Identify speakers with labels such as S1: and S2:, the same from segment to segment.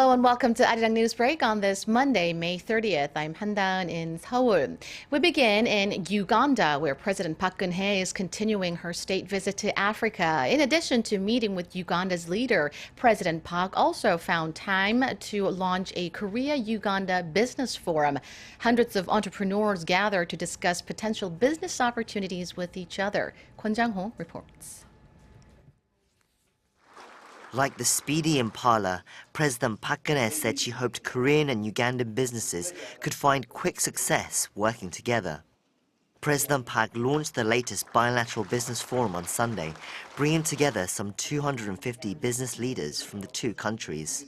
S1: Hello and welcome to ARIRANG News Break on this Monday, May 30th. I'm Han-daeun in Seoul. We begin in Uganda, where President Park Geun-hye is continuing her state visit to Africa. In addition to meeting with Uganda's leader, President Park also found time to launch a Korea-Uganda business forum. Hundreds of entrepreneurs gather to discuss potential business opportunities with each other. Kwon Jang-ho reports.
S2: Like the speedy Impala, President Park Geun-hye said she hoped Korean and Ugandan businesses could find quick success working together. President Park launched the latest bilateral business forum on Sunday, bringing together some 250 business leaders from the two countries.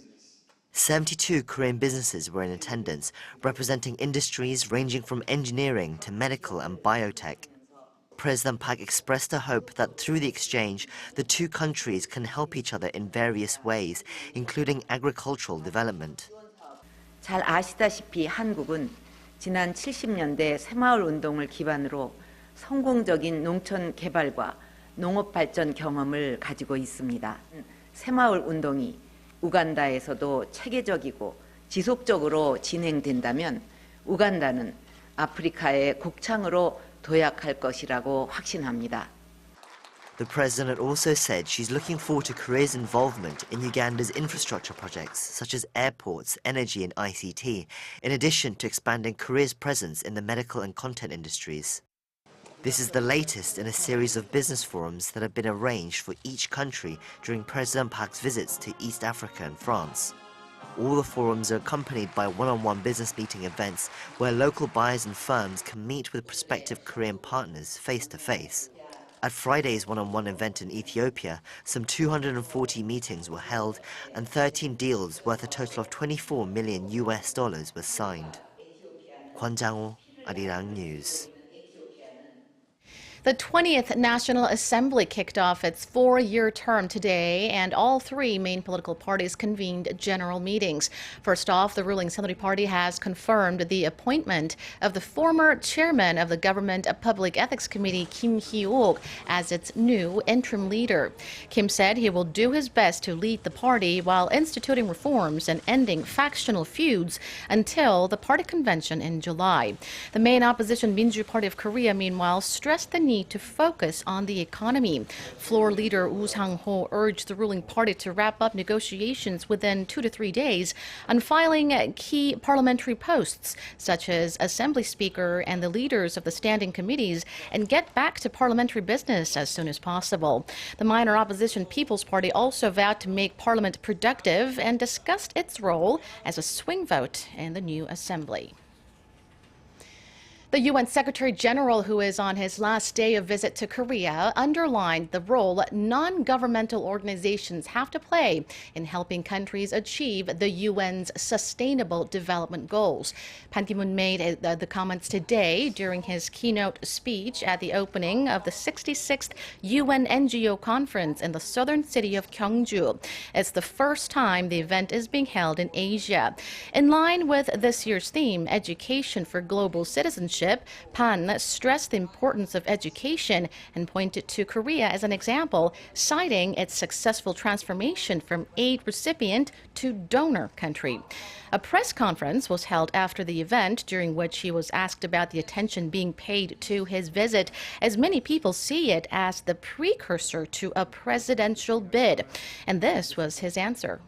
S2: 72 Korean businesses were in attendance, representing industries ranging from engineering to medical and biotech. President Park expressed a hope that through the exchange, the two countries can help each other in various ways, including agricultural development.
S3: 잘 아시다시피 한국은 지난 70년대 새마을 운동을 기반으로 성공적인 농촌 개발과 농업 발전 경험을 가지고 있습니다. 새마을 운동이 우간다에서도 체계적이고 지속적으로 진행된다면 우간다는 아프리카의 곡창으로 도약할 것이라고 확신합니다.
S2: The president also said she's looking forward to Korea's involvement in Uganda's infrastructure projects, such as airports, energy and ICT, in addition to expanding Korea's presence in the medical and content industries. This is the latest in a series of business forums that have been arranged for each country during President Park's visits to East Africa and France. All the forums are accompanied by one-on-one business meeting events where local buyers and firms can meet with prospective Korean partners face-to-face. At Friday's one-on-one event in Ethiopia, some 240 meetings were held and 13 deals worth a total of $24 million were signed. Kwon Jang-ho, ARIRANG News.
S1: The 20th National Assembly kicked off its four-year term today, and all three main political parties convened general meetings. First off, the ruling Saenuri Party has confirmed the appointment of the former chairman of the Government Public Ethics Committee, Kim Hee-ok, as its new interim leader. Kim said he will do his best to lead the party while instituting reforms and ending factional feuds until the party convention in July. The main opposition Minju Party of Korea, meanwhile, stressed the need to focus on the economy. Floor leader Woo Sang-ho urged the ruling party to wrap up negotiations within 2 to 3 days on filing key parliamentary posts, such as Assembly Speaker and the leaders of the standing committees, and get back to parliamentary business as soon as possible. The minor opposition People's Party also vowed to make Parliament productive and discussed its role as a swing vote in the new assembly. The UN Secretary General, who is on his last day of visit to Korea, underlined the role non-governmental organizations have to play in helping countries achieve the UN's Sustainable Development Goals. Ban Ki-moon made the comments today during his keynote speech at the opening of the 66th UN NGO conference in the southern city of Gyeongju. It's the first time the event is being held in Asia. In line with this year's theme, Education for Global Citizenship, Pan stressed the importance of education and pointed to Korea as an example, citing its successful transformation from aid recipient to donor country. A press conference was held after the event, during which he was asked about the attention being paid to his visit, as many people see it as the precursor to a presidential bid. And this was his answer.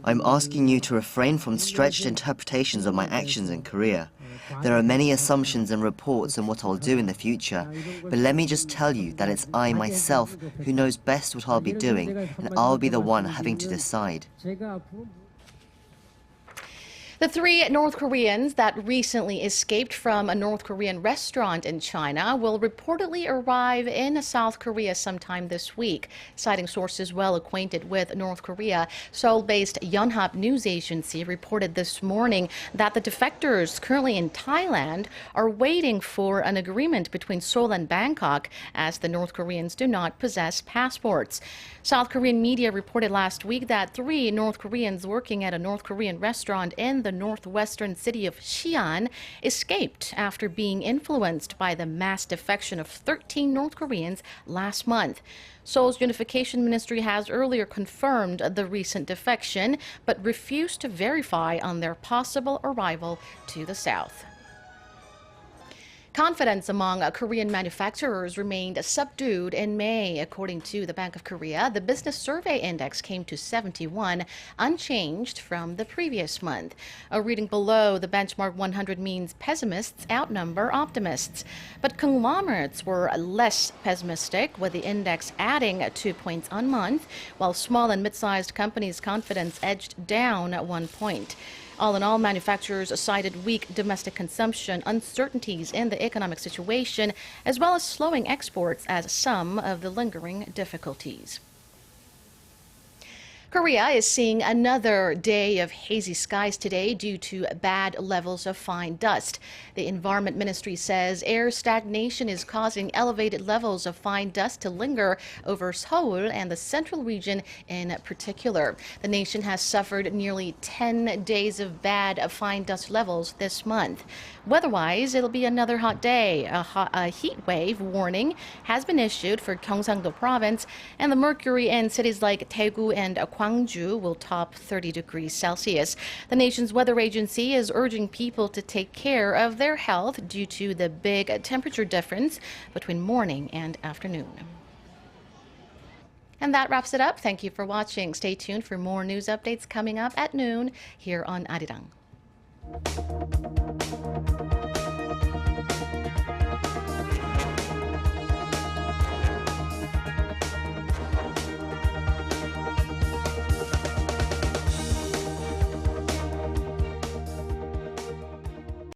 S2: I'm asking you to refrain from stretched interpretations of my actions in Korea. There are many assumptions and reports on what I'll do in the future, but let me just tell you that it's I myself who knows best what I'll be doing, and I'll be the one having to decide.
S1: The three North Koreans that recently escaped from a North Korean restaurant in China will reportedly arrive in South Korea sometime this week. Citing sources well acquainted with North Korea, Seoul-based Yonhap news agency reported this morning that the defectors currently in Thailand are waiting for an agreement between Seoul and Bangkok, as the North Koreans do not possess passports. South Korean media reported last week that three North Koreans working at a North Korean restaurant in the northwestern city of Xi'an escaped after being influenced by the mass defection of 13 North Koreans last month. Seoul's Unification Ministry has earlier confirmed the recent defection, but refused to verify on their possible arrival to the south. Confidence among Korean manufacturers remained subdued in May. According to the Bank of Korea, the Business Survey Index came to 71, unchanged from the previous month. A reading below the benchmark 100 means pessimists outnumber optimists. But conglomerates were less pessimistic, with the index adding 2 points on month, while small and mid-sized companies' confidence edged down 1 point. All in all, manufacturers cited weak domestic consumption, uncertainties in the economic situation, as well as slowing exports as some of the lingering difficulties. Korea is seeing another day of hazy skies today due to bad levels of fine dust. The Environment Ministry says air stagnation is causing elevated levels of fine dust to linger over Seoul and the central region in particular. The nation has suffered nearly 10 days of bad fine dust levels this month. Weather-wise, it'll be another hot day. A heat wave warning has been issued for Gyeongsang-do province, and the mercury in cities like Daegu and Gwangju will top 30 degrees Celsius. The nation's weather agency is urging people to take care of their health due to the big temperature difference between morning and afternoon. And that wraps it up. Thank you for watching. Stay tuned for more news updates coming up at noon here on ARIRANG.